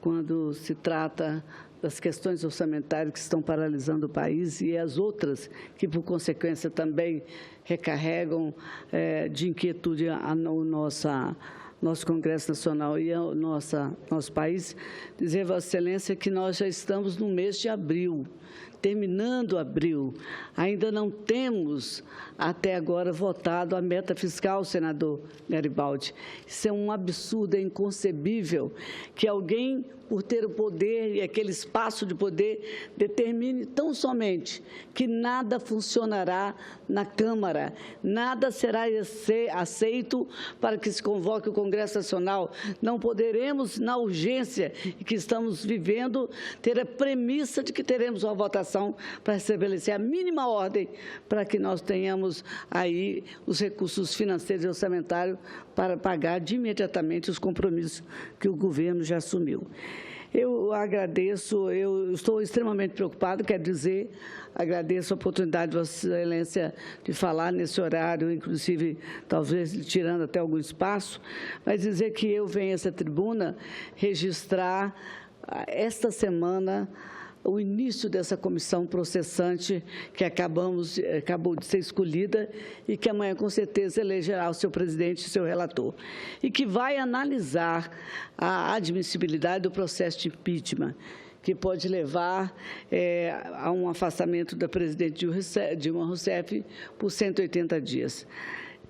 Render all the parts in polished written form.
quando se trata das questões orçamentárias que estão paralisando o país e as outras que, por consequência, também recarregam de inquietude o nosso Congresso Nacional e o nosso país, dizer, Vossa Excelência, que nós já estamos no mês de abril, terminando abril. Ainda não temos, até agora, votado a meta fiscal, senador Garibaldi. Isso é um absurdo, é inconcebível que alguém, por ter o poder e aquele espaço de poder, determine tão somente que nada funcionará na Câmara, nada será aceito para que se convoque o Congresso Nacional. Não poderemos, na urgência que estamos vivendo, ter a premissa de que teremos uma votação para estabelecer a mínima ordem para que nós tenhamos aí os recursos financeiros e orçamentários para pagar de imediatamente os compromissos que o governo já assumiu. Eu agradeço, eu estou extremamente preocupado, quero dizer, agradeço a oportunidade de Vossa Excelência de falar nesse horário, inclusive, talvez tirando até algum espaço, mas dizer que eu venho a essa tribuna registrar esta semana o início dessa comissão processante que acabou de ser escolhida e que amanhã, com certeza, elegerá o seu presidente e seu relator, e que vai analisar a admissibilidade do processo de impeachment, que pode levar a um afastamento da presidente Dilma Rousseff por 180 dias.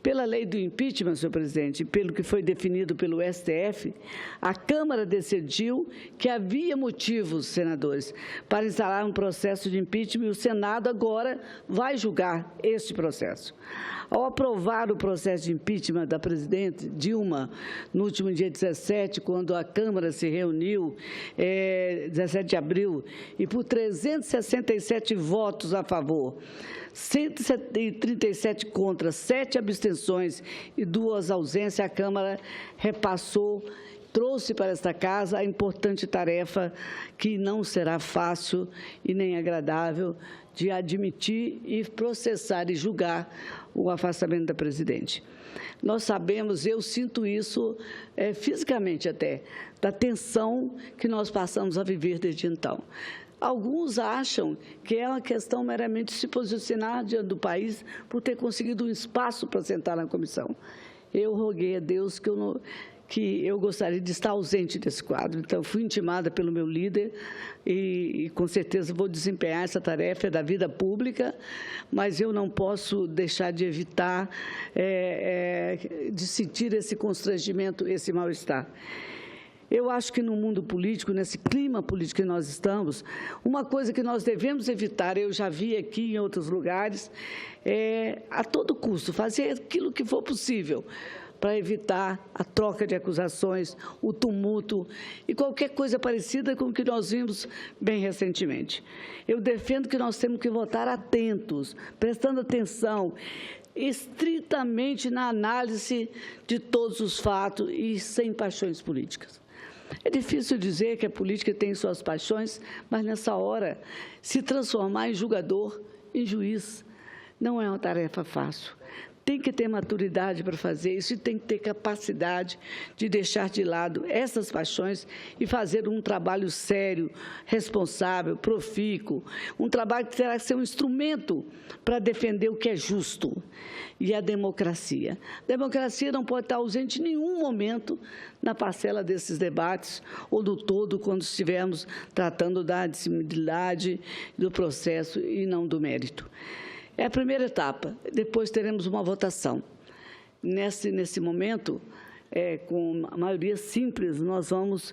Pela lei do impeachment, senhor presidente, pelo que foi definido pelo STF, a Câmara decidiu que havia motivos, senadores, para instalar um processo de impeachment e o Senado agora vai julgar este processo. Ao aprovar o processo de impeachment da presidente Dilma, no último dia 17, quando a Câmara se reuniu, 17 de abril, e por 367 votos a favor, 137 contra, 7 abstenções e 2 ausências, a Câmara repassou, trouxe para esta casa a importante tarefa que não será fácil e nem agradável de admitir e processar e julgar o afastamento da presidente. Nós sabemos, eu sinto isso fisicamente até, da tensão que nós passamos a viver desde então. Alguns acham que é uma questão meramente de se posicionar diante do país por ter conseguido um espaço para sentar na comissão. Eu roguei a Deus que eu gostaria de estar ausente desse quadro. Então, fui intimada pelo meu líder e com certeza vou desempenhar essa tarefa da vida pública, mas eu não posso deixar de evitar, de sentir esse constrangimento, esse mal-estar. Eu acho que no mundo político, nesse clima político que nós estamos, uma coisa que nós devemos evitar, eu já vi aqui em outros lugares, a todo custo, fazer aquilo que for possível para evitar a troca de acusações, o tumulto e qualquer coisa parecida com o que nós vimos bem recentemente. Eu defendo que nós temos que votar atentos, prestando atenção, estritamente na análise de todos os fatos e sem paixões políticas. É difícil dizer que a política tem suas paixões, mas nessa hora, se transformar em julgador, em juiz, não é uma tarefa fácil. Tem que ter maturidade para fazer isso e tem que ter capacidade de deixar de lado essas paixões e fazer um trabalho sério, responsável, profícuo, um trabalho que terá que ser um instrumento para defender o que é justo e a democracia. A democracia não pode estar ausente em nenhum momento na parcela desses debates ou do todo quando estivermos tratando da admissibilidade do processo e não do mérito. É a primeira etapa, depois teremos uma votação. Nesse momento, com a maioria simples, nós vamos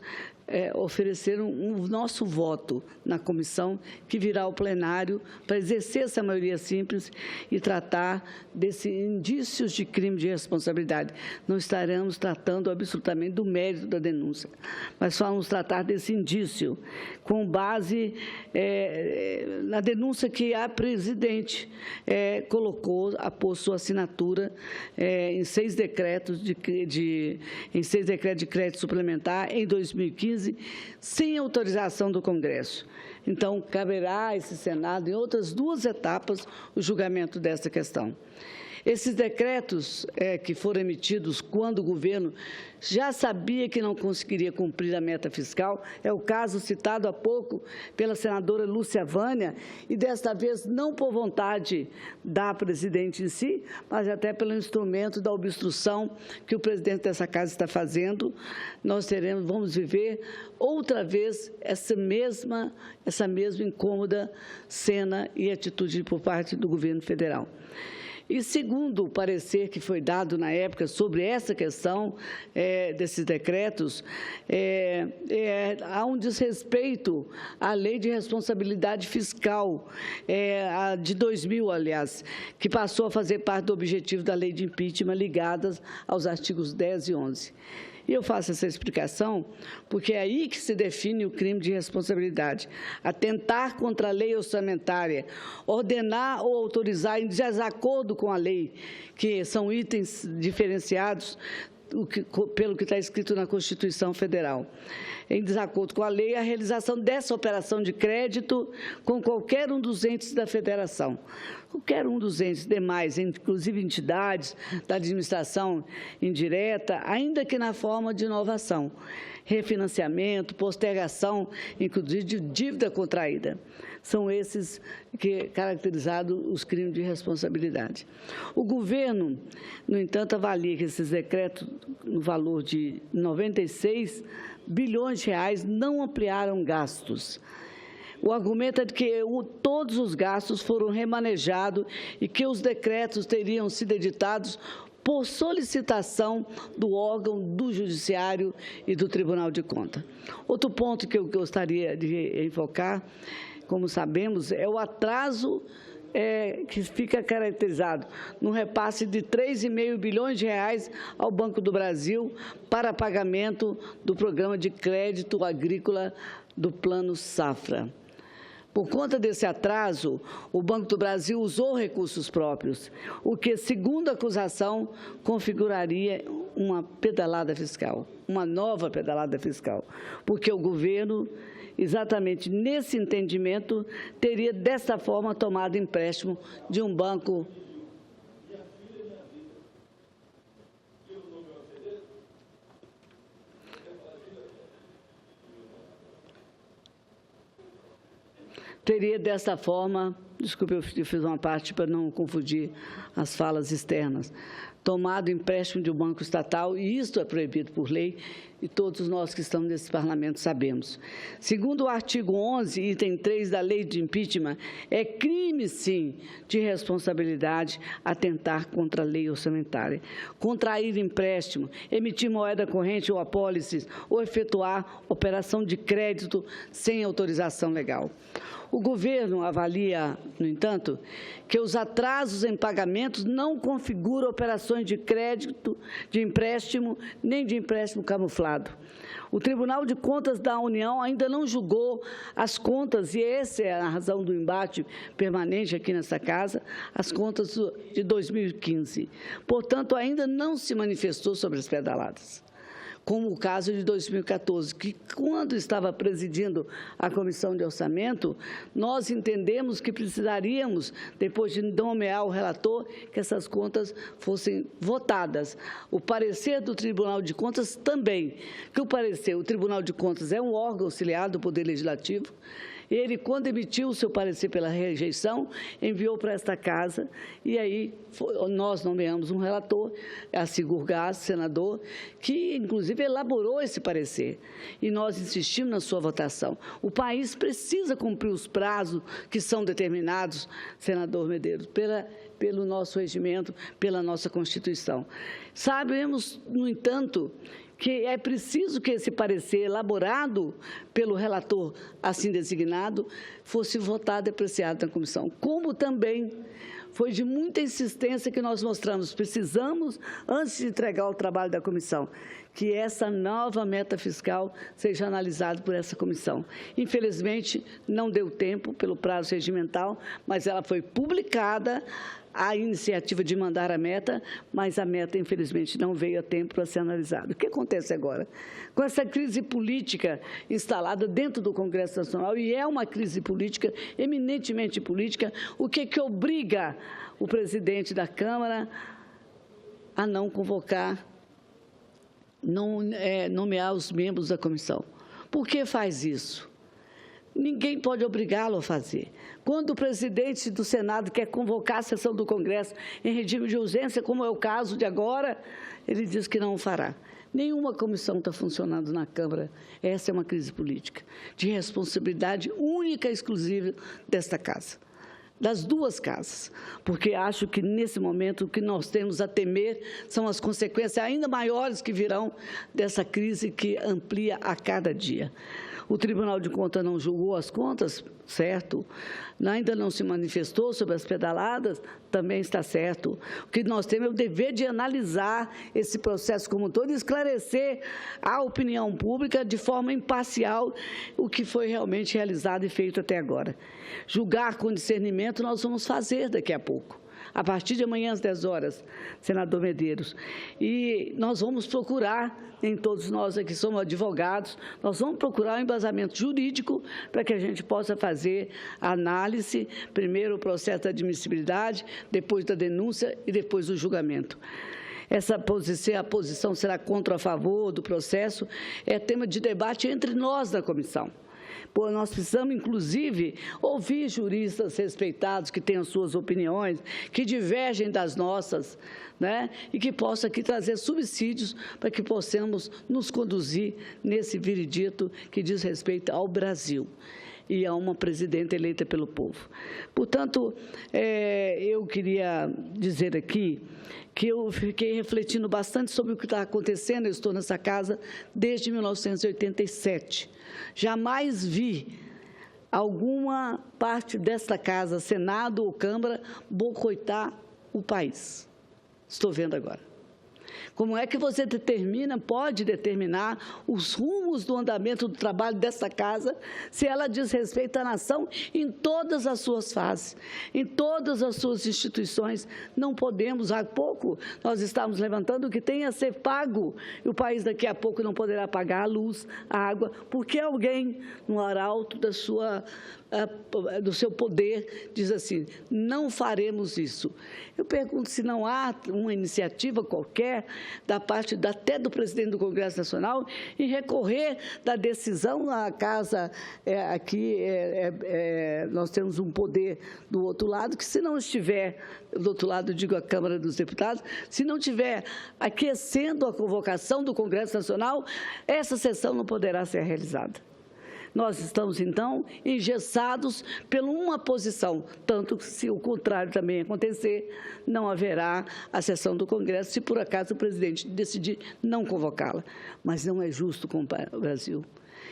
oferecer um nosso voto na comissão, que virá ao plenário para exercer essa maioria simples e tratar desses indícios de crime de responsabilidade. Não estaremos tratando absolutamente do mérito da denúncia, mas vamos tratar desse indício com base na denúncia que a presidente colocou, após sua assinatura em 6 decretos de crédito suplementar em 2015, sem autorização do Congresso. Então, caberá a esse Senado, em outras 2 etapas, o julgamento dessa questão. Esses decretos que foram emitidos quando o governo já sabia que não conseguiria cumprir a meta fiscal, é o caso citado há pouco pela senadora Lúcia Vânia, e desta vez não por vontade da presidente em si, mas até pelo instrumento da obstrução que o presidente dessa casa está fazendo. Nós vamos viver outra vez essa mesma incômoda cena e atitude por parte do governo federal. E segundo o parecer que foi dado na época sobre essa questão desses decretos, há um desrespeito à lei de responsabilidade fiscal, a de 2000, aliás, que passou a fazer parte do objetivo da lei de impeachment ligadas aos artigos 10 e 11. E eu faço essa explicação porque é aí que se define o crime de responsabilidade. Atentar contra a lei orçamentária, ordenar ou autorizar em desacordo com a lei, que são itens diferenciados pelo que está escrito na Constituição Federal. Em desacordo com a lei, a realização dessa operação de crédito com qualquer um dos entes da federação. Qualquer um dos entes demais, inclusive entidades da administração indireta, ainda que na forma de inovação, refinanciamento, postergação, inclusive de dívida contraída. São esses que caracterizados os crimes de responsabilidade. O governo, no entanto, avalia que esses decretos, no valor de 96 bilhões de reais, não ampliaram gastos. O argumento é de que todos os gastos foram remanejados e que os decretos teriam sido editados por solicitação do órgão do Judiciário e do Tribunal de Contas. Outro ponto que eu gostaria de enfocar, como sabemos, é o atraso que fica caracterizado no repasse de 3,5 bilhões de reais ao Banco do Brasil para pagamento do programa de crédito agrícola do Plano Safra. Por conta desse atraso, o Banco do Brasil usou recursos próprios, o que, segundo a acusação, configuraria uma pedalada fiscal, uma nova pedalada fiscal, porque o governo, exatamente nesse entendimento, teria desta forma tomado empréstimo de um banco desculpe, eu fiz uma parte para não confundir as falas externas, tomado empréstimo de um banco estatal, e isto é proibido por lei, e todos nós que estamos nesse parlamento sabemos. Segundo o artigo 11, item 3 da lei de impeachment, é crime, sim, de responsabilidade atentar contra a lei orçamentária, contrair empréstimo, emitir moeda corrente ou apólices, ou efetuar operação de crédito sem autorização legal. O governo avalia, no entanto, que os atrasos em pagamentos não configuram operações de crédito, de empréstimo, nem de empréstimo camuflado. O Tribunal de Contas da União ainda não julgou as contas, e essa é a razão do embate permanente aqui nessa casa, as contas de 2015. Portanto, ainda não se manifestou sobre as pedaladas, como o caso de 2014, que, quando estava presidindo a Comissão de Orçamento, nós entendemos que precisaríamos, depois de nomear o relator, que essas contas fossem votadas. O parecer do Tribunal de Contas também, que o Tribunal de Contas é um órgão auxiliar do Poder Legislativo. Ele, quando emitiu o seu parecer pela rejeição, enviou para esta casa, e aí nós nomeamos um relator, a Sigur Gás, senador, que, inclusive, elaborou esse parecer. E nós insistimos na sua votação. O país precisa cumprir os prazos que são determinados, senador Medeiros, pelo nosso regimento, pela nossa Constituição. Sabemos, no entanto, que é preciso que esse parecer elaborado pelo relator assim designado fosse votado e apreciado na comissão. Como também foi de muita insistência que nós mostramos, precisamos, antes de entregar o trabalho da comissão, que essa nova meta fiscal seja analisada por essa comissão. Infelizmente, não deu tempo pelo prazo regimental, mas ela foi publicada a iniciativa de mandar a meta, mas a meta, infelizmente, não veio a tempo para ser analisada. O que acontece agora? Com essa crise política instalada dentro do Congresso Nacional, e é uma crise política, eminentemente política, o que obriga o presidente da Câmara a não convocar, nomear os membros da comissão. Por que faz isso? Ninguém pode obrigá-lo a fazer. Quando o presidente do Senado quer convocar a sessão do Congresso em regime de urgência, como é o caso de agora, ele diz que não o fará. Nenhuma comissão está funcionando na Câmara. Essa é uma crise política, de responsabilidade única e exclusiva desta Casa. Das duas casas, porque acho que, nesse momento, o que nós temos a temer são as consequências ainda maiores que virão dessa crise que amplia a cada dia. O Tribunal de Contas não julgou as contas, certo? Ainda não se manifestou sobre as pedaladas, também está certo. O que nós temos é o dever de analisar esse processo como um todo e esclarecer à opinião pública de forma imparcial o que foi realmente realizado e feito até agora. Julgar com discernimento nós vamos fazer daqui a pouco. A partir de amanhã, às 10 horas, senador Medeiros. E nós vamos procurar, todos nós aqui somos advogados, nós vamos procurar um embasamento jurídico para que a gente possa fazer a análise, primeiro o processo da admissibilidade, depois da denúncia e depois do julgamento. A posição será contra ou a favor do processo, é tema de debate entre nós da comissão. Nós precisamos, inclusive, ouvir juristas respeitados que tenham suas opiniões, que divergem das nossas, né? E que possam aqui trazer subsídios para que possamos nos conduzir nesse veredito que diz respeito ao Brasil e a uma presidenta eleita pelo povo. Portanto, eu queria dizer aqui que eu fiquei refletindo bastante sobre o que está acontecendo. Eu estou nessa casa desde 1987. Jamais vi alguma parte desta casa, Senado ou Câmara, boicotar o país. Estou vendo agora. Como é que você pode determinar os rumos do andamento do trabalho desta casa, se ela diz respeito à nação em todas as suas fases, em todas as suas instituições? Não podemos, há pouco nós estávamos levantando que tem a ser pago, e o país daqui a pouco não poderá pagar a luz, a água, porque alguém no arauto do seu poder diz assim: não faremos isso. Eu pergunto se não há uma iniciativa qualquer da parte até do presidente do Congresso Nacional em recorrer da decisão. A casa aqui, nós temos um poder do outro lado, que se não estiver, do outro lado, digo a Câmara dos Deputados, se não estiver aquecendo a convocação do Congresso Nacional, essa sessão não poderá ser realizada. Nós estamos, então, engessados por uma posição, tanto que, se o contrário também acontecer, não haverá a sessão do Congresso, se por acaso o presidente decidir não convocá-la. Mas não é justo com o Brasil.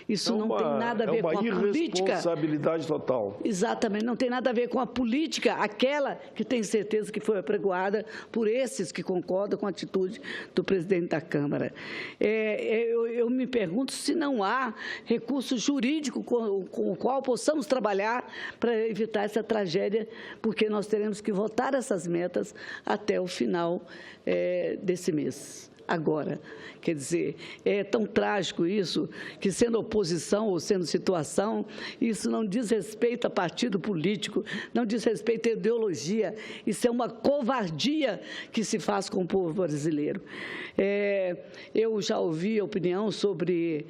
Isso não tem nada a ver com a política. É uma irresponsabilidade total. Exatamente, não tem nada a ver com a política, aquela que tem certeza que foi apregoada por esses que concordam com a atitude do presidente da Câmara. Eu me pergunto se não há recurso jurídico com o qual possamos trabalhar para evitar essa tragédia, porque nós teremos que votar essas metas até o final desse mês. Agora, quer dizer, é tão trágico isso, que sendo oposição ou sendo situação, isso não diz respeito a partido político, não diz respeito à ideologia, isso é uma covardia que se faz com o povo brasileiro. Eu já ouvi opinião sobre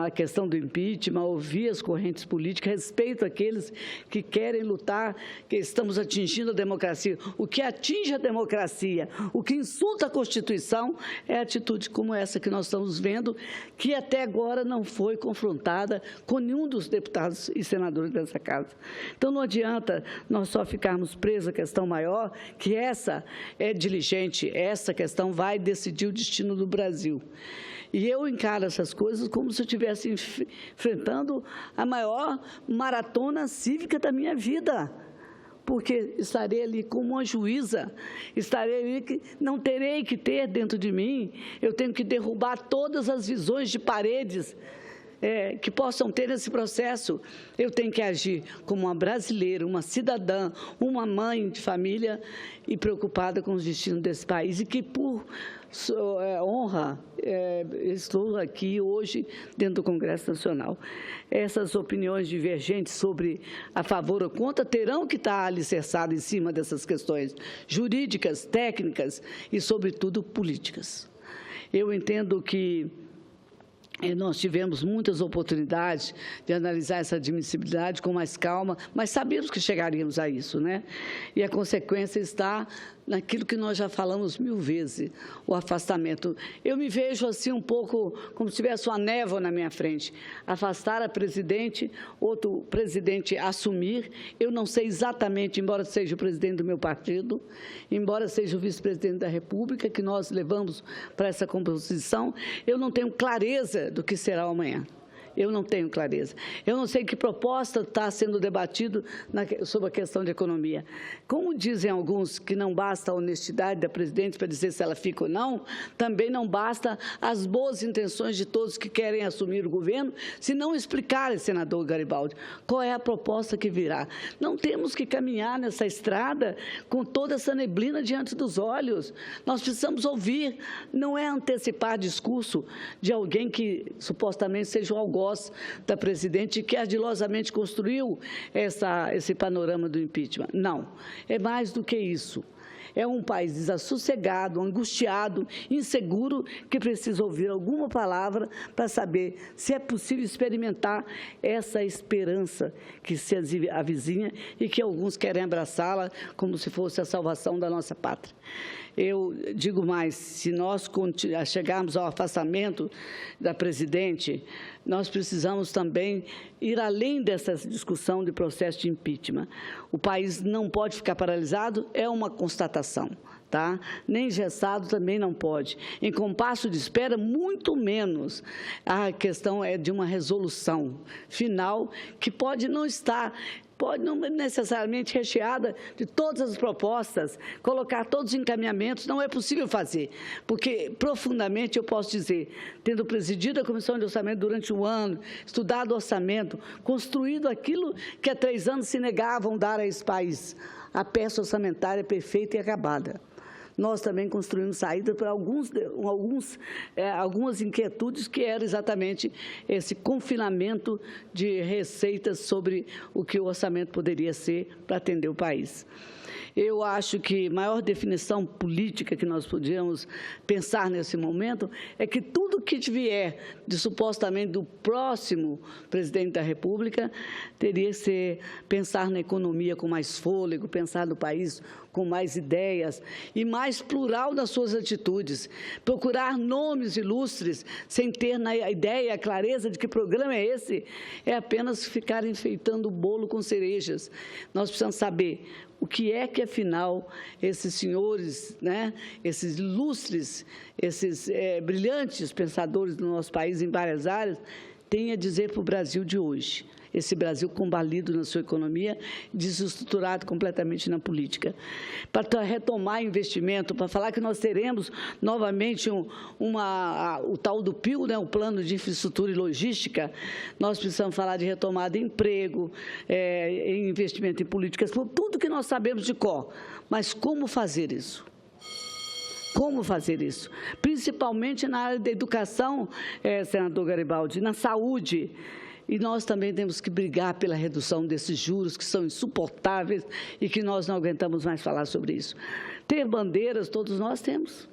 a questão do impeachment, ouvi as correntes políticas, respeito àqueles que querem lutar, que estamos atingindo a democracia. O que atinge a democracia, o que insulta a Constituição, é atitude como essa que nós estamos vendo, que até agora não foi confrontada com nenhum dos deputados e senadores dessa casa. Então, não adianta nós só ficarmos presos à questão maior, que essa é diligente, essa questão vai decidir o destino do Brasil. E eu encaro essas coisas como se eu estivesse enfrentando a maior maratona cívica da minha vida, porque estarei ali como uma juíza, estarei ali que não terei que ter dentro de mim, eu tenho que derrubar todas as visões de paredes que possam ter nesse processo. Eu tenho que agir como uma brasileira, uma cidadã, uma mãe de família e preocupada com os destinos desse país e que, por honra, estou aqui hoje dentro do Congresso Nacional. Essas opiniões divergentes sobre a favor ou contra terão que estar alicerçadas em cima dessas questões jurídicas, técnicas e, sobretudo, políticas. Eu entendo que nós tivemos muitas oportunidades de analisar essa admissibilidade com mais calma, mas sabíamos que chegaríamos a isso, né? E a consequência está naquilo que nós já falamos 1000 vezes, o afastamento. Eu me vejo assim um pouco como se tivesse uma névoa na minha frente. Afastar a presidente, outro presidente assumir. Eu não sei exatamente, embora seja o presidente do meu partido, embora seja o vice-presidente da República, que nós levamos para essa composição, eu não tenho clareza do que será o amanhã. Eu não tenho clareza. Eu não sei que proposta está sendo debatido sobre a questão de economia. Como dizem alguns que não basta a honestidade da presidente para dizer se ela fica ou não, também não basta as boas intenções de todos que querem assumir o governo, se não explicarem, senador Garibaldi, qual é a proposta que virá. Não temos que caminhar nessa estrada com toda essa neblina diante dos olhos. Nós precisamos ouvir, não é antecipar discurso de alguém que supostamente seja um algoz da presidente que ardilosamente construiu esse panorama do impeachment. Não, é mais do que isso. É um país desassossegado, angustiado, inseguro, que precisa ouvir alguma palavra para saber se é possível experimentar essa esperança que se avizinha e que alguns querem abraçá-la como se fosse a salvação da nossa pátria. Eu digo mais, se nós chegarmos ao afastamento da presidente, nós precisamos também ir além dessa discussão de processo de impeachment. O país não pode ficar paralisado, é uma constatação, tá? Nem engessado também não pode. Em compasso de espera, muito menos. A questão é de uma resolução final que pode não necessariamente recheada de todas as propostas, colocar todos os encaminhamentos, não é possível fazer, porque profundamente eu posso dizer, tendo presidido a Comissão de Orçamento durante um ano, estudado o orçamento, construído aquilo que há 3 anos se negavam dar a esse país, a peça orçamentária perfeita e acabada. Nós também construímos saída para algumas inquietudes que era exatamente esse confinamento de receitas sobre o que o orçamento poderia ser para atender o país. Eu acho que a maior definição política que nós podíamos pensar nesse momento é que tudo que vier supostamente do próximo presidente da República teria que ser pensar na economia com mais fôlego, pensar no país com mais ideias e mais plural nas suas atitudes. Procurar nomes ilustres sem ter na ideia a clareza de que programa é esse, é apenas ficar enfeitando o bolo com cerejas. Nós precisamos saber o que é que, afinal, esses senhores, né, esses ilustres, esses brilhantes pensadores do nosso país em várias áreas, têm a dizer para o Brasil de hoje. Esse Brasil combalido na sua economia, desestruturado completamente na política. Para retomar investimento, para falar que nós teremos novamente o tal do PIL, né, o Plano de Infraestrutura e Logística, nós precisamos falar de retomada de emprego, investimento em políticas, tudo que nós sabemos de cor. Mas como fazer isso? Como fazer isso? Principalmente na área da educação, senador Garibaldi, na saúde. E nós também temos que brigar pela redução desses juros que são insuportáveis e que nós não aguentamos mais falar sobre isso. Ter bandeiras, todos nós temos,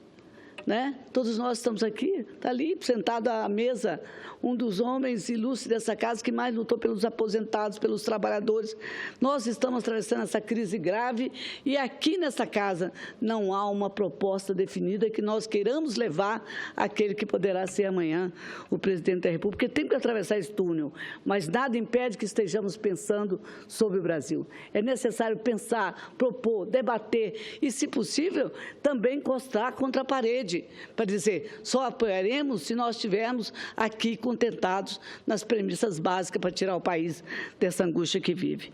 né? Todos nós estamos aqui, está ali, sentado à mesa, um dos homens ilustres dessa casa que mais lutou pelos aposentados, pelos trabalhadores. Nós estamos atravessando essa crise grave e aqui nessa casa não há uma proposta definida que nós queiramos levar àquele que poderá ser amanhã o presidente da República, porque tem que atravessar esse túnel, mas nada impede que estejamos pensando sobre o Brasil. É necessário pensar, propor, debater e, se possível, também encostar contra a parede, para dizer, só apoiaremos se nós estivermos aqui contentados nas premissas básicas para tirar o país dessa angústia que vive.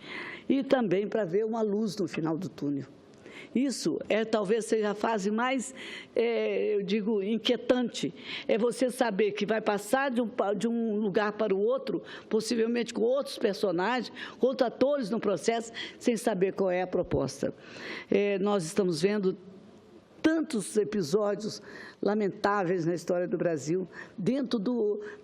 E também para ver uma luz no final do túnel. Isso talvez seja a fase mais, eu digo, inquietante. É você saber que vai passar de um lugar para o outro, possivelmente com outros personagens, outros atores no processo, sem saber qual é a proposta. Nós estamos vendo tantos episódios lamentáveis na história do Brasil, dentro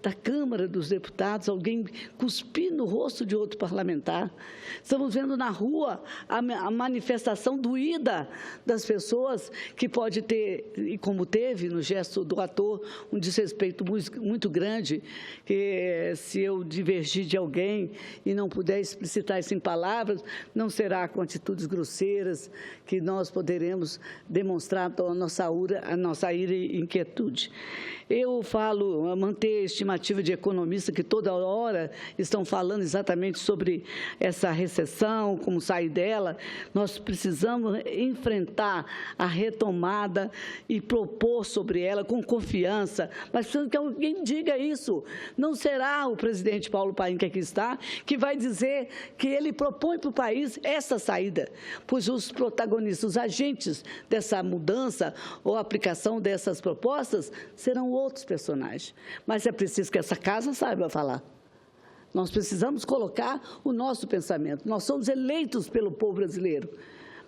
da Câmara dos Deputados, alguém cuspir no rosto de outro parlamentar. Estamos vendo na rua a manifestação doída das pessoas, que pode ter, e como teve no gesto do ator, um desrespeito muito grande, que se eu divergir de alguém e não puder explicitar isso em palavras, não será com atitudes grosseiras que nós poderemos demonstrar a nossa ira e inquietude. Eu falo, manter a estimativa de economistas que toda hora estão falando exatamente sobre essa recessão, como sair dela. Nós precisamos enfrentar a retomada e propor sobre ela com confiança, mas precisamos que alguém diga isso. Não será o presidente Paulo Paim, que aqui está, que vai dizer que ele propõe para o país essa saída, pois os protagonistas, os agentes dessa mudança ou aplicação dessas propostas serão outros personagens. Mas é preciso que essa casa saiba falar. Nós precisamos colocar o nosso pensamento. Nós somos eleitos pelo povo brasileiro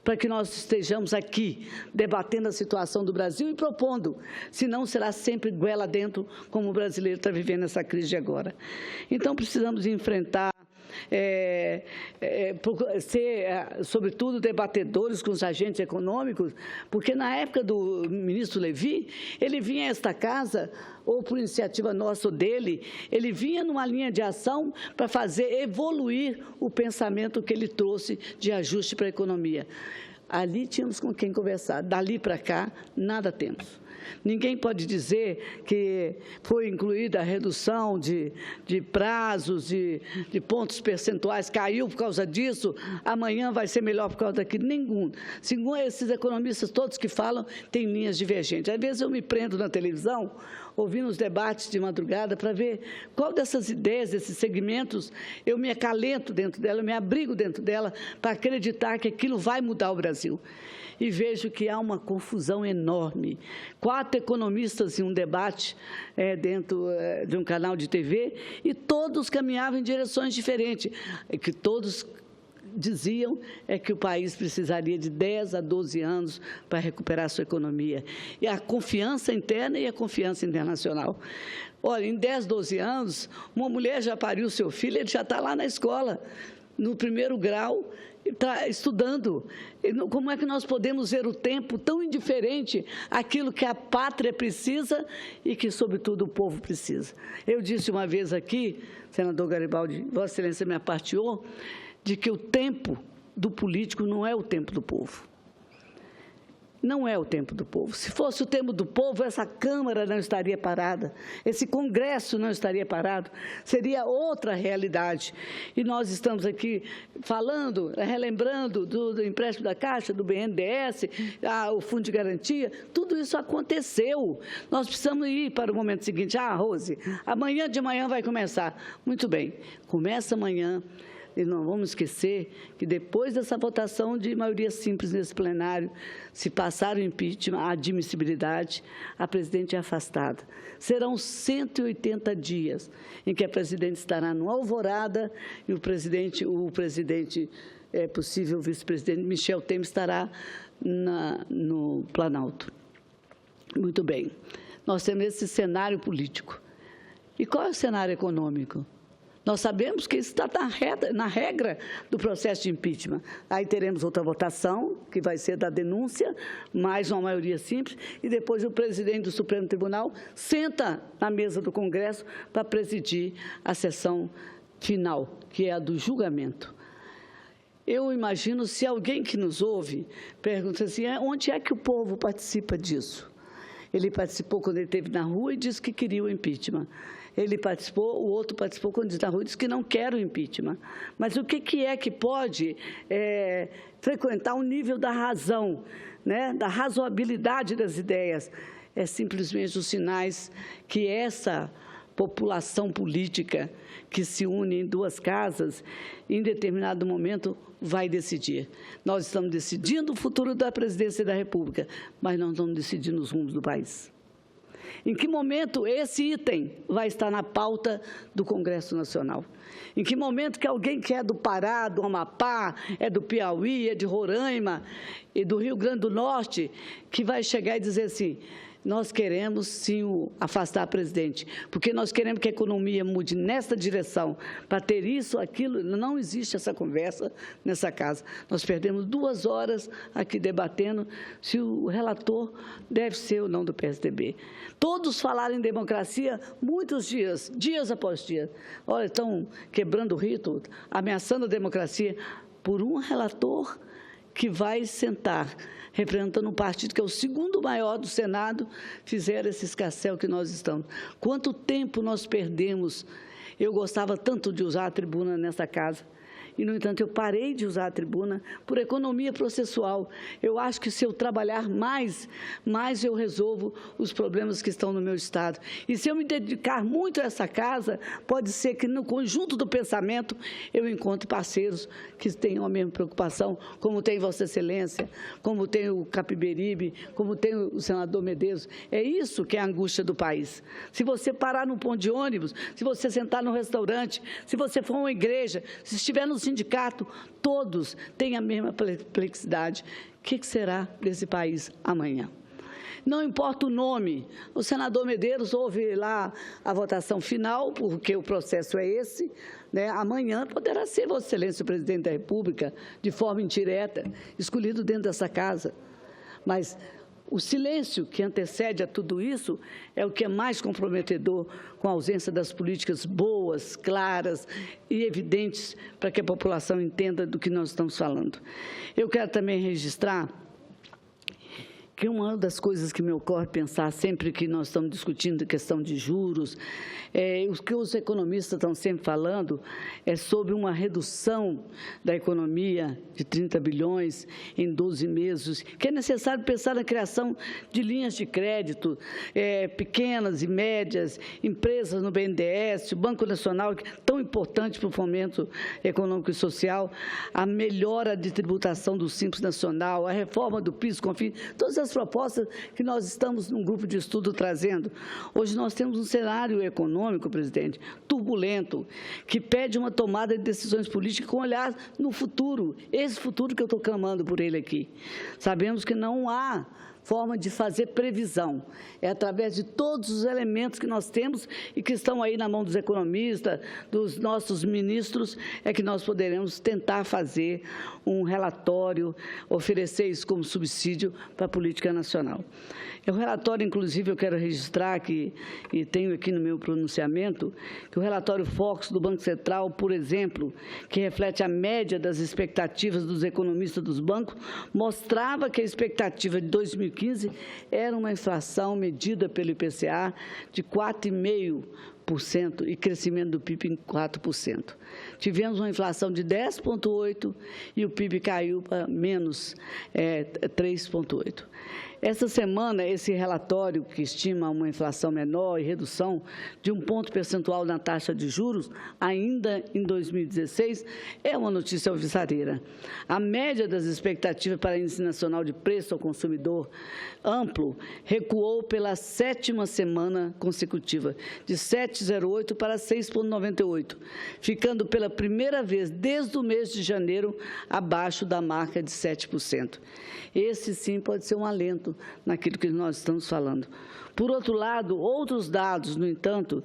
para que nós estejamos aqui debatendo a situação do Brasil e propondo. Senão será sempre goela dentro, como o brasileiro está vivendo essa crise de agora. Então, precisamos enfrentar, ser, sobretudo, debatedores com os agentes econômicos, porque na época do ministro Levi, ele vinha a esta casa, ou por iniciativa nossa ou dele, ele vinha numa linha de ação para fazer evoluir o pensamento que ele trouxe de ajuste para a economia. Ali tínhamos com quem conversar, dali para cá, nada temos. Ninguém pode dizer que foi incluída a redução de prazos, de pontos percentuais, caiu por causa disso, amanhã vai ser melhor por causa daquilo. Nenhum. Segundo esses economistas todos que falam, tem linhas divergentes. Às vezes eu me prendo na televisão, ouvindo os debates de madrugada, para ver qual dessas ideias, desses segmentos, eu me acalento dentro dela, eu me abrigo dentro dela, para acreditar que aquilo vai mudar o Brasil. E vejo que há uma confusão enorme. 4 economistas em um debate dentro de um canal de TV, e todos caminhavam em direções diferentes, que todos diziam que o país precisaria de 10 a 12 anos para recuperar sua economia. E a confiança interna e a confiança internacional. Olha, em 10, 12 anos, uma mulher já pariu seu filho, ele já está lá na escola, no 1º grau, está estudando. Como é que nós podemos ver o tempo tão indiferente àquilo que a pátria precisa e que, sobretudo, o povo precisa? Eu disse uma vez aqui, senador Garibaldi, Vossa Excelência me aparteou, de que o tempo do político não é o tempo do povo. Não é o tempo do povo. Se fosse o tempo do povo, essa Câmara não estaria parada, esse Congresso não estaria parado, seria outra realidade. E nós estamos aqui falando, relembrando do empréstimo da Caixa, do BNDES, o Fundo de Garantia, tudo isso aconteceu. Nós precisamos ir para o momento seguinte. Rose, amanhã de manhã vai começar. Muito bem, começa amanhã. E não vamos esquecer que, depois dessa votação de maioria simples nesse plenário, se passar o impeachment, a admissibilidade, a presidente é afastada. Serão 180 dias em que a presidente estará no Alvorada e o presidente possível vice-presidente Michel Temer estará no Planalto. Muito bem. Nós temos esse cenário político. E qual é o cenário econômico? Nós sabemos que isso está na regra do processo de impeachment. Aí teremos outra votação, que vai ser da denúncia, mais uma maioria simples, e depois o presidente do Supremo Tribunal senta na mesa do Congresso para presidir a sessão final, que é a do julgamento. Eu imagino, se alguém que nos ouve pergunta assim, onde é que o povo participa disso? Ele participou quando ele esteve na rua e disse que queria o impeachment. Ele participou, o outro participou quando esteve na rua e disse que não quer o impeachment. Mas o que é que pode frequentar o nível da razão, né, da razoabilidade das ideias? É simplesmente os sinais que essa população política que se une em duas casas, em determinado momento vai decidir. Nós estamos decidindo o futuro da presidência da República, mas não estamos decidindo os rumos do país. Em que momento esse item vai estar na pauta do Congresso Nacional? Em que momento que alguém que é do Pará, do Amapá, é do Piauí, é de Roraima e do Rio Grande do Norte, que vai chegar e dizer assim: nós queremos, sim, afastar a presidente, porque nós queremos que a economia mude nessa direção. Para ter isso, aquilo, não existe essa conversa nessa casa. Nós perdemos 2 horas aqui debatendo se o relator deve ser ou não do PSDB. Todos falaram em democracia muitos dias, dias após dia. Olha, estão quebrando o rito, ameaçando a democracia por um relator que vai sentar, representando um partido que é o segundo maior do Senado, fizeram esse escarcéu que nós estamos. Quanto tempo nós perdemos? Eu gostava tanto de usar a tribuna nessa casa. E, no entanto, eu parei de usar a tribuna por economia processual. Eu acho que, se eu trabalhar mais eu resolvo os problemas que estão no meu Estado. E, se eu me dedicar muito a essa casa, pode ser que, no conjunto do pensamento, eu encontre parceiros que tenham a mesma preocupação, como tem Vossa Excelência, como tem o Capiberibe, como tem o senador Medeiros. É isso que é a angústia do país. Se você parar num ponto de ônibus, se você sentar num restaurante, se você for a uma igreja, se estiver no sindicato, todos têm a mesma perplexidade. O que será desse país amanhã? Não importa o nome, o senador Medeiros ouve lá a votação final, porque o processo é esse, né? Amanhã poderá ser Vossa Excelência o Presidente da República, de forma indireta, escolhido dentro dessa casa. Mas o silêncio que antecede a tudo isso é o que é mais comprometedor, com a ausência das políticas boas, claras e evidentes para que a população entenda do que nós estamos falando. Eu quero também registrar que uma das coisas que me ocorre pensar sempre que nós estamos discutindo a questão de juros, o que os economistas estão sempre falando é sobre uma redução da economia de 30 bilhões em 12 meses, que é necessário pensar na criação de linhas de crédito, pequenas e médias, empresas no BNDES, o Banco Nacional, que é tão importante para o fomento econômico e social, a melhora de tributação do Simples Nacional, a reforma do PIS, COFINS, todas as propostas que nós estamos num grupo de estudo trazendo. Hoje nós temos um cenário econômico, presidente, turbulento, que pede uma tomada de decisões políticas com olhar no futuro, esse futuro que eu estou clamando por ele aqui. Sabemos que não há forma de fazer previsão. É através de todos os elementos que nós temos e que estão aí na mão dos economistas, dos nossos ministros, é que nós poderemos tentar fazer um relatório, oferecer isso como subsídio para a política nacional. O relatório, inclusive, eu quero registrar que, e tenho aqui no meu pronunciamento, que o relatório Focus do Banco Central, por exemplo, que reflete a média das expectativas dos economistas dos bancos, mostrava que a expectativa de 2015 era uma inflação medida pelo IPCA de 4,5% e crescimento do PIB em 4%. Tivemos uma inflação de 10,8% e o PIB caiu para menos 3,8%. Essa semana, esse relatório que estima uma inflação menor e redução de 1 ponto percentual na taxa de juros, ainda em 2016, é uma notícia alvissareira. A média das expectativas para o Índice Nacional de Preço ao Consumidor Amplo recuou pela 7ª semana consecutiva, de 7,08 para 6,98, ficando pela primeira vez desde o mês de janeiro abaixo da marca de 7%. Esse, sim, pode ser um alento naquilo que nós estamos falando. Por outro lado, outros dados, no entanto,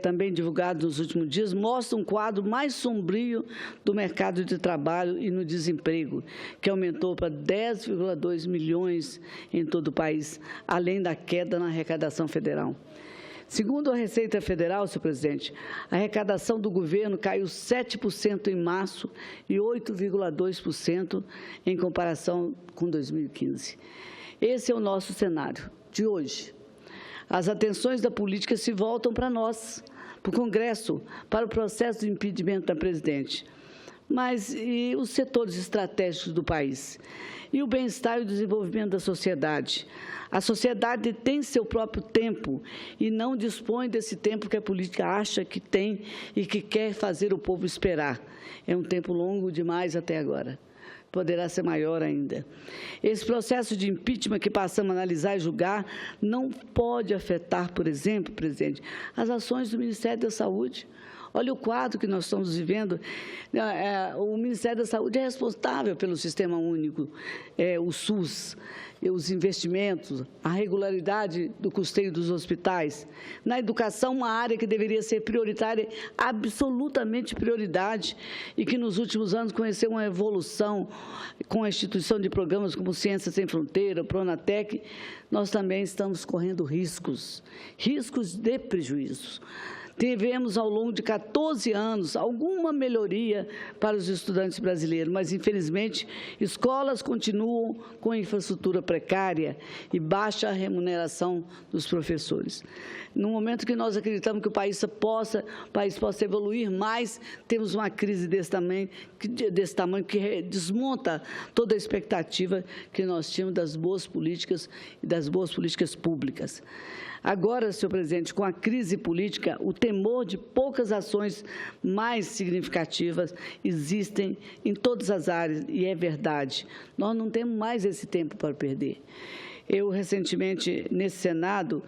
também divulgados nos últimos dias, mostram um quadro mais sombrio do mercado de trabalho e no desemprego, que aumentou para 10,2 milhões em todo o país, além da queda na arrecadação federal. Segundo a Receita Federal, senhor presidente, a arrecadação do governo caiu 7% em março e 8,2% em comparação com 2015. Esse é o nosso cenário de hoje. As atenções da política se voltam para nós, para o Congresso, para o processo de impeachment da presidente. mas e os setores estratégicos do país? E o bem-estar e o desenvolvimento da sociedade? A sociedade tem seu próprio tempo e não dispõe desse tempo que a política acha que tem e que quer fazer o povo esperar. É um tempo longo demais até agora. Poderá ser maior ainda. Esse processo de impeachment que passamos a analisar e julgar não pode afetar, por exemplo, presidente, as ações do Ministério da Saúde. Olha o quadro que nós estamos vivendo. O Ministério da Saúde é responsável pelo Sistema Único, o SUS, os investimentos, a regularidade do custeio dos hospitais. Na educação, uma área que deveria ser prioritária, absolutamente prioridade, e que nos últimos anos conheceu uma evolução com a instituição de programas como Ciência Sem Fronteira, Pronatec, nós também estamos correndo riscos de prejuízos. Tivemos, ao longo de 14 anos, alguma melhoria para os estudantes brasileiros, mas, infelizmente, escolas continuam com infraestrutura precária e baixa remuneração dos professores. No momento que nós acreditamos que o país possa evoluir mais, temos uma crise desse tamanho que desmonta toda a expectativa que nós tínhamos das boas políticas e das boas políticas públicas. Agora, senhor presidente, com a crise política, o temor de poucas ações mais significativas existem em todas as áreas, e é verdade. Nós não temos mais esse tempo para perder. Eu, recentemente, nesse Senado,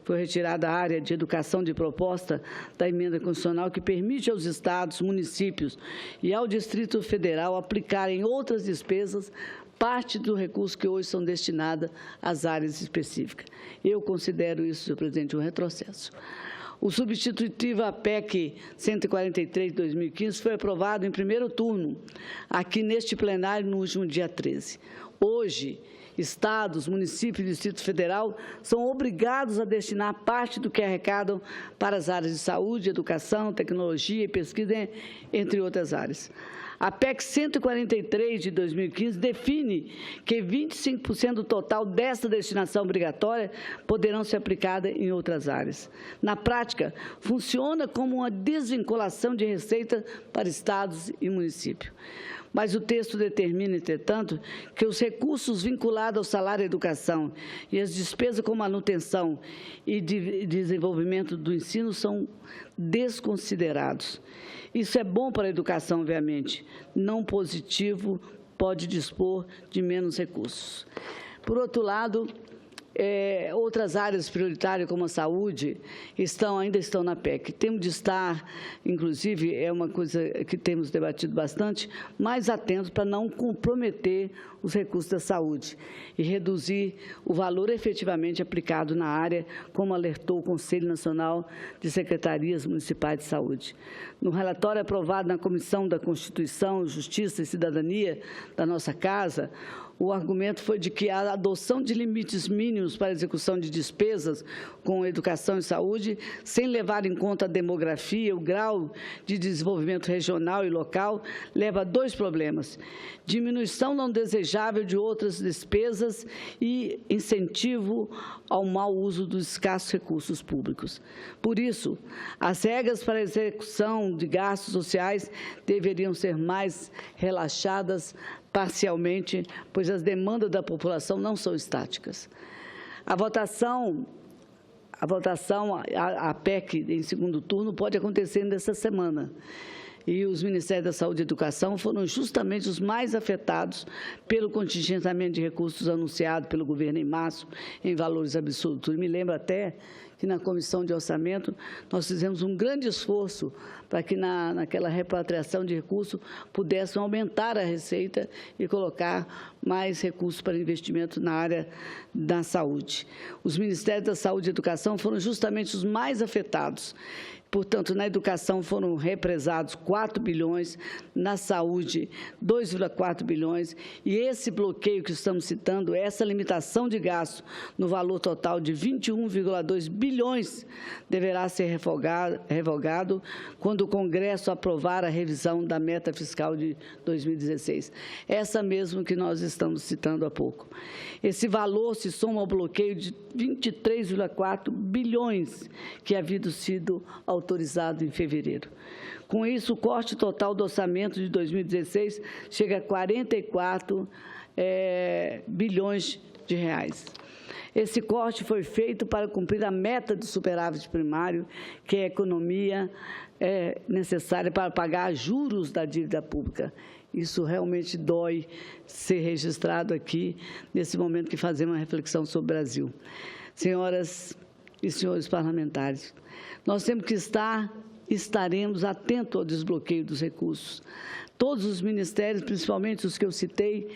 foi retirada a área de educação de proposta da emenda constitucional que permite aos estados, municípios e ao Distrito Federal aplicarem outras despesas parte do recurso que hoje são destinadas às áreas específicas. Eu considero isso, senhor presidente, um retrocesso. O substitutivo à PEC 143 de 2015 foi aprovado em primeiro turno, aqui neste plenário, no último dia 13. Hoje, estados, municípios e Distrito Federal são obrigados a destinar parte do que arrecadam para as áreas de saúde, educação, tecnologia e pesquisa, entre outras áreas. A PEC 143 de 2015 define que 25% do total desta destinação obrigatória poderão ser aplicada em outras áreas. Na prática, funciona como uma desvinculação de receita para estados e municípios. Mas o texto determina, entretanto, que os recursos vinculados ao salário e educação e as despesas com manutenção e de desenvolvimento do ensino são desconsiderados. Isso é bom para a educação, obviamente, não positivo, pode dispor de menos recursos. Por outro lado, outras áreas prioritárias, como a saúde, ainda estão na PEC. Temos de estar, inclusive, é uma coisa que temos debatido bastante, mais atentos para não comprometer os recursos da saúde e reduzir o valor efetivamente aplicado na área, como alertou o Conselho Nacional de Secretarias Municipais de Saúde. No relatório aprovado na Comissão da Constituição, Justiça e Cidadania da nossa Casa, o argumento foi de que a adoção de limites mínimos para a execução de despesas com educação e saúde, sem levar em conta a demografia, o grau de desenvolvimento regional e local, leva a dois problemas: diminuição não desejável de outras despesas e incentivo ao mau uso dos escassos recursos públicos. Por isso, as regras para a execução de gastos sociais deveriam ser mais relaxadas parcialmente, pois as demandas da população não são estáticas. A PEC em segundo turno pode acontecer nesta semana. E os Ministérios da Saúde e Educação foram justamente os mais afetados pelo contingentamento de recursos anunciado pelo governo em março, em valores absurdos. Me lembro até que na Comissão de Orçamento nós fizemos um grande esforço para que naquela repatriação de recursos pudessem aumentar a receita e colocar mais recursos para investimento na área da saúde. Os Ministérios da Saúde e Educação foram justamente os mais afetados. Portanto, na educação foram represados 4 bilhões, na saúde 2,4 bilhões, e esse bloqueio que estamos citando, essa limitação de gasto no valor total de 21,2 bilhões, deverá ser revogado quando o Congresso aprovar a revisão da meta fiscal de 2016. Essa mesmo que nós estamos citando há pouco. Esse valor se soma ao bloqueio de 23,4 bilhões que havia sido autorizado em fevereiro. Com isso, o corte total do orçamento de 2016 chega a 44 bilhões de reais. Esse corte foi feito para cumprir a meta de superávit primário, que é a economia necessária para pagar juros da dívida pública. Isso realmente dói ser registrado aqui, nesse momento que fazemos uma reflexão sobre o Brasil. Senhoras e senhores parlamentares, nós temos que estaremos atentos ao desbloqueio dos recursos. Todos os ministérios, principalmente os que eu citei,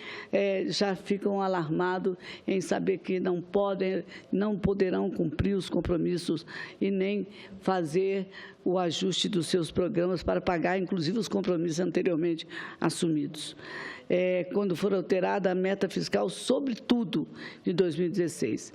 já ficam alarmados em saber que não poderão cumprir os compromissos e nem fazer o ajuste dos seus programas para pagar, inclusive, os compromissos anteriormente assumidos. Quando for alterada a meta fiscal, sobretudo de 2016.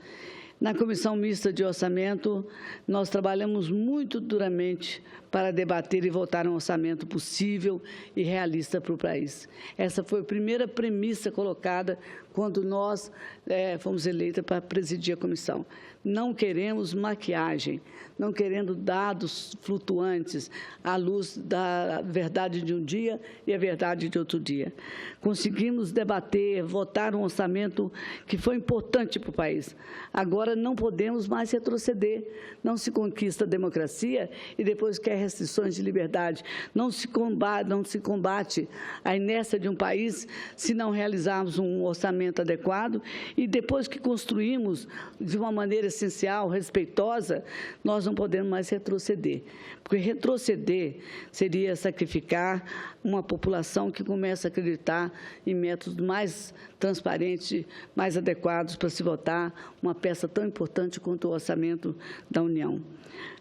Na Comissão Mista de Orçamento, nós trabalhamos muito duramente para debater e votar um orçamento possível e realista para o país. Essa foi a primeira premissa colocada quando nós fomos eleitos para presidir a comissão. Não queremos maquiagem, não querendo dados flutuantes à luz da verdade de um dia e a verdade de outro dia. Conseguimos debater, votar um orçamento que foi importante para o país. Agora não podemos mais retroceder. Não se conquista a democracia e depois quer restrições de liberdade. Não se combate a inércia de um país se não realizarmos um orçamento adequado e depois que construímos de uma maneira essencial, respeitosa, nós não podemos mais retroceder. Porque retroceder seria sacrificar uma população que começa a acreditar em métodos mais transparentes, mais adequados para se votar uma peça tão importante quanto o orçamento da União.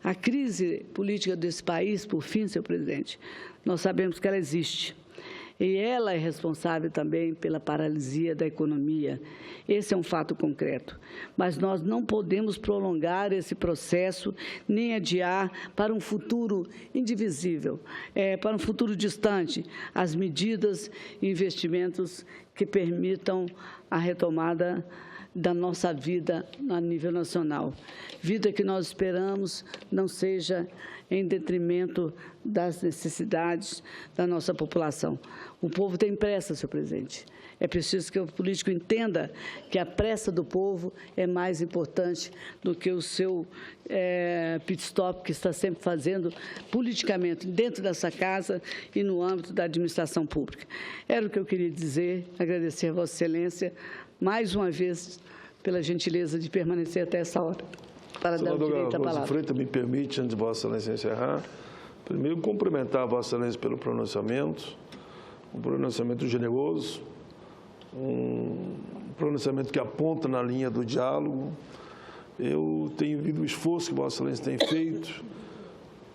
A crise política desse país, por fim, senhor presidente, nós sabemos que ela existe. E ela é responsável também pela paralisia da economia. Esse é um fato concreto. Mas nós não podemos prolongar esse processo, nem adiar para um futuro indivisível, para um futuro distante, as medidas e investimentos que permitam a retomada da nossa vida a nível nacional. Vida que nós esperamos não seja em detrimento das necessidades da nossa população. O povo tem pressa, senhor presidente. É preciso que o político entenda que a pressa do povo é mais importante do que o seu pit stop que está sempre fazendo politicamente dentro dessa casa e no âmbito da administração pública. Era o que eu queria dizer, agradecer a Vossa Excelência mais uma vez pela gentileza de permanecer até essa hora. Para dar o direito à palavra. Freitas, me permite, antes de Vossa Excelência encerrar, primeiro cumprimentar a Vossa Excelência pelo pronunciamento, um pronunciamento generoso, um pronunciamento que aponta na linha do diálogo. Eu tenho visto o esforço que Vossa Excelência tem feito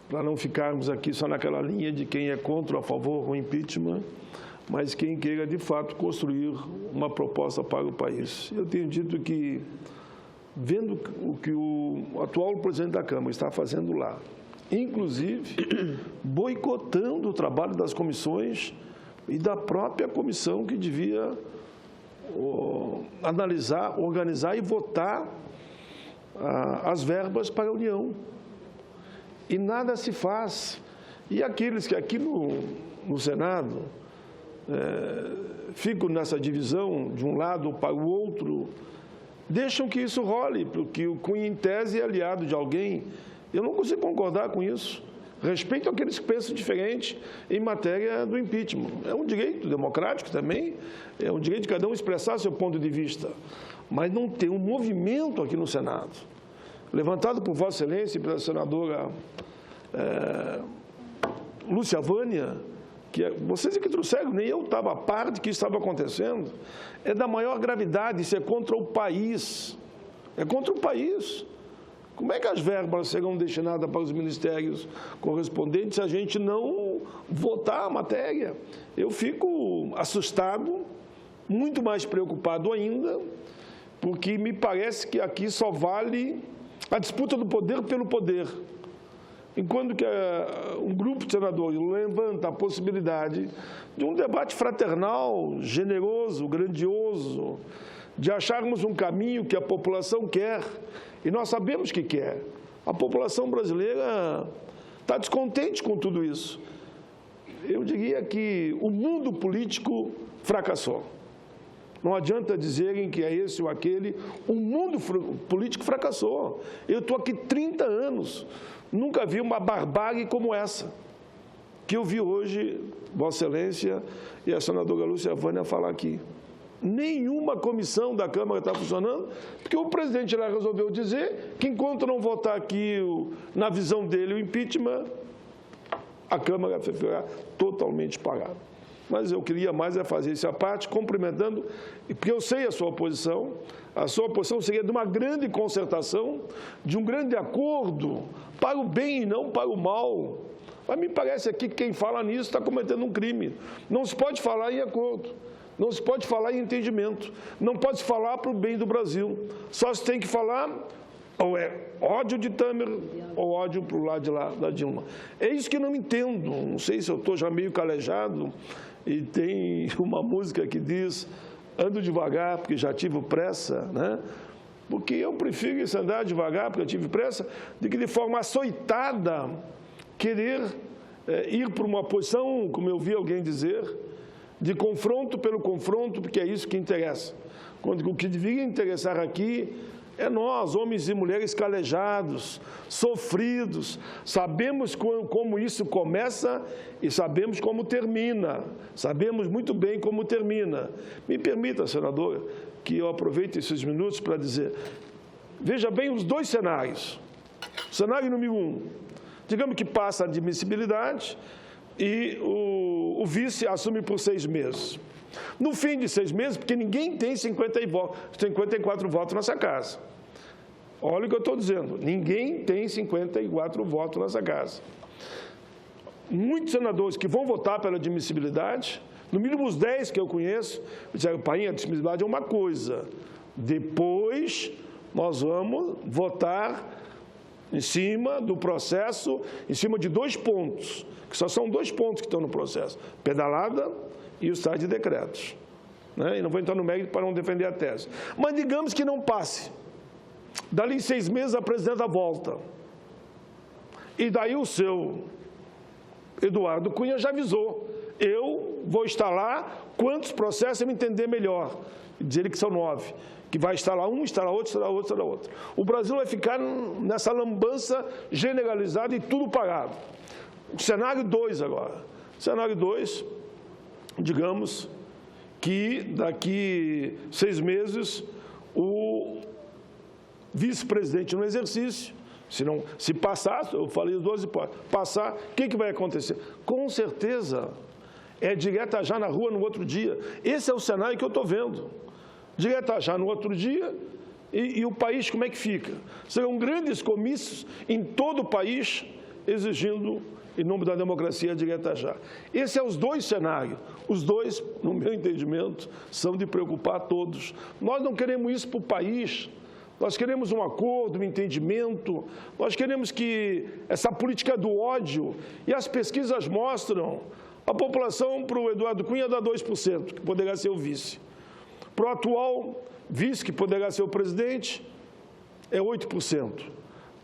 para não ficarmos aqui só naquela linha de quem é contra ou a favor do impeachment, mas quem queira, de fato, construir uma proposta para o país. Eu tenho dito que, vendo o que o atual presidente da Câmara está fazendo lá, inclusive boicotando o trabalho das comissões e da própria comissão que devia analisar, organizar e votar as verbas para a União. E nada se faz. E aqueles que aqui no Senado ficam nessa divisão de um lado para o outro, deixam que isso role, porque o Cunha, em tese, é aliado de alguém. Eu não consigo concordar com isso. Respeito aqueles que pensam diferente em matéria do impeachment. É um direito democrático também, é um direito de cada um expressar seu ponto de vista. Mas não tem um movimento aqui no Senado, levantado por Vossa Excelência e pela senadora Lúcia Vânia, que vocês que trouxeram, nem eu estava a par de que isso estava acontecendo, é da maior gravidade, isso é contra o país. É contra o país. Como é que as verbas serão destinadas para os ministérios correspondentes se a gente não votar a matéria? Eu fico assustado, muito mais preocupado ainda, porque me parece que aqui só vale a disputa do poder pelo poder. Enquanto que um grupo de senadores levanta a possibilidade de um debate fraternal, generoso, grandioso, de acharmos um caminho que a população quer, e nós sabemos que quer. A população brasileira está descontente com tudo isso. Eu diria que o mundo político fracassou. Não adianta dizerem que é esse ou aquele. O mundo político fracassou. Eu estou aqui 30 anos, nunca vi uma barbárie como essa, que eu vi hoje, Vossa Excelência e a senadora Lúcia Vânia falar aqui. Nenhuma comissão da Câmara está funcionando, porque o presidente lá resolveu dizer que enquanto não votar aqui, na visão dele, o impeachment, a Câmara vai ficar totalmente parada. Mas eu queria mais fazer essa parte, cumprimentando, porque eu sei a sua posição seria de uma grande concertação, de um grande acordo, para o bem e não para o mal. Mas me parece aqui que quem fala nisso está cometendo um crime. Não se pode falar em acordo, não se pode falar em entendimento, não pode se falar para o bem do Brasil. Só se tem que falar ou é ódio de Temer ou ódio para o lado de lá da Dilma. É isso que eu não entendo. Não sei se eu estou já meio calejado. E tem uma música que diz, ando devagar porque já tive pressa, né? Porque eu prefiro esse andar devagar porque eu tive pressa, do que de forma açoitada querer ir para uma posição, como eu vi alguém dizer, de confronto pelo confronto, porque é isso que interessa. Quando o que deveria interessar aqui é nós, homens e mulheres calejados, sofridos, sabemos como isso começa e sabemos como termina, sabemos muito bem como termina. Me permita, senadora, que eu aproveite esses minutos para dizer, veja bem os dois cenários. Cenário número 1, digamos que passa a admissibilidade e o vice assume por 6 meses. No fim de 6 meses, porque ninguém tem 54 votos nessa casa. Olha o que eu estou dizendo, ninguém tem 54 votos nessa casa. Muitos senadores que vão votar pela admissibilidade, no mínimo os 10 que eu conheço, disseram, pai, a admissibilidade é uma coisa, depois nós vamos votar em cima do processo, em cima de 2 pontos, que só são 2 pontos que estão no processo, pedalada e o estado de decretos. E não vou entrar no mérito para não defender a tese. Mas digamos que não passe. Dali 6 meses a presidenta volta. E daí o seu Eduardo Cunha já avisou. Eu vou instalar quantos processos eu me entender melhor. Dizer que são 9. Que vai instalar um, instalar outro, instalar outro, instalar outro. O Brasil vai ficar nessa lambança generalizada e tudo pagado. Cenário 2 agora. Cenário 2, digamos que daqui 6 meses o vice-presidente no exercício, se passar, eu falei os 12 hipóteses, passar, o que vai acontecer? Com certeza, é direta já na rua no outro dia. Esse é o cenário que eu estou vendo. Direta já no outro dia e o país como é que fica? Serão grandes comícios em todo o país exigindo, em nome da democracia, direta já. Esses são os 2 cenários. Os 2, no meu entendimento, são de preocupar a todos. Nós não queremos isso para o país. Nós queremos um acordo, um entendimento, nós queremos que essa política do ódio, e as pesquisas mostram, a população para o Eduardo Cunha dá 2%, que poderá ser o vice. Para o atual vice, que poderá ser o presidente, é 8%.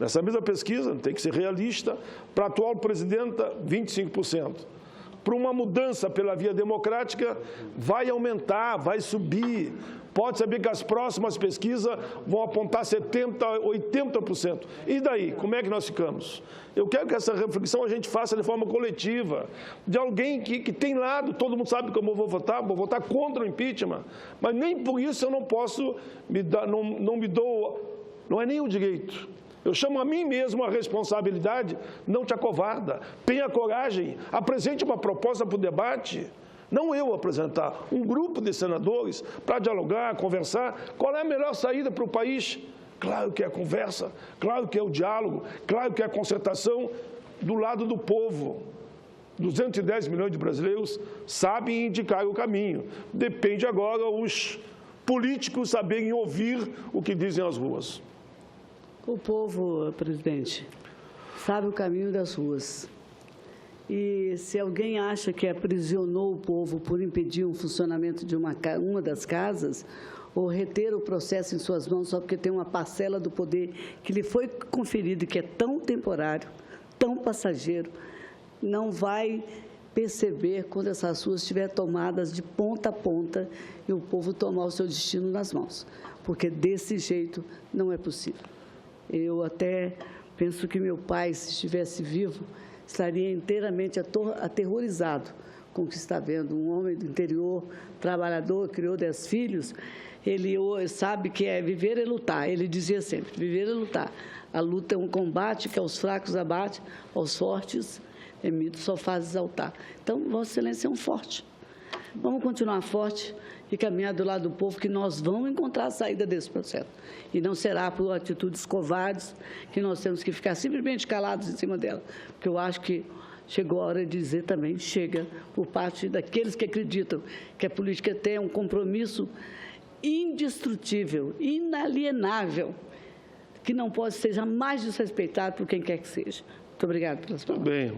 Nessa mesma pesquisa, tem que ser realista, para a atual presidenta, 25%. Para uma mudança pela via democrática, vai aumentar, vai subir. Pode saber que as próximas pesquisas vão apontar 70%, 80%. E daí, como é que nós ficamos? Eu quero que essa reflexão a gente faça de forma coletiva, de alguém que tem lado, todo mundo sabe como eu vou votar contra o impeachment, mas nem por isso eu não posso, não me dou, não é nem o direito. Eu chamo a mim mesmo a responsabilidade, não te acovarda, tenha coragem, apresente uma proposta para o debate. Não eu apresentar, um grupo de senadores para dialogar, conversar, qual é a melhor saída para o país? Claro que é a conversa, claro que é o diálogo, claro que é a concertação do lado do povo. 210 milhões de brasileiros sabem indicar o caminho. Depende agora os políticos saberem ouvir o que dizem as ruas. O povo, presidente, sabe o caminho das ruas. E se alguém acha que aprisionou o povo por impedir o funcionamento de uma das casas, ou reter o processo em suas mãos só porque tem uma parcela do poder que lhe foi conferido, que é tão temporário, tão passageiro, não vai perceber quando essas ruas estiverem tomadas de ponta a ponta e o povo tomar o seu destino nas mãos, porque desse jeito não é possível. Eu até penso que meu pai, se estivesse vivo, estaria inteiramente aterrorizado com o que está vendo. Um homem do interior, trabalhador, criou 10 filhos, ele sabe que é viver e lutar. Ele dizia sempre, viver e lutar. A luta é um combate que aos fracos abate, aos fortes mito só faz exaltar. Então, Vossa Excelência é um forte. Vamos continuar forte e caminhar do lado do povo, que nós vamos encontrar a saída desse processo. E não será por atitudes covardes que nós temos que ficar simplesmente calados em cima dela. Porque eu acho que chegou a hora de dizer também, chega, por parte daqueles que acreditam que a política tem um compromisso indestrutível, inalienável, que não pode ser jamais desrespeitado por quem quer que seja. Muito obrigada pelas palavras. Muito bem.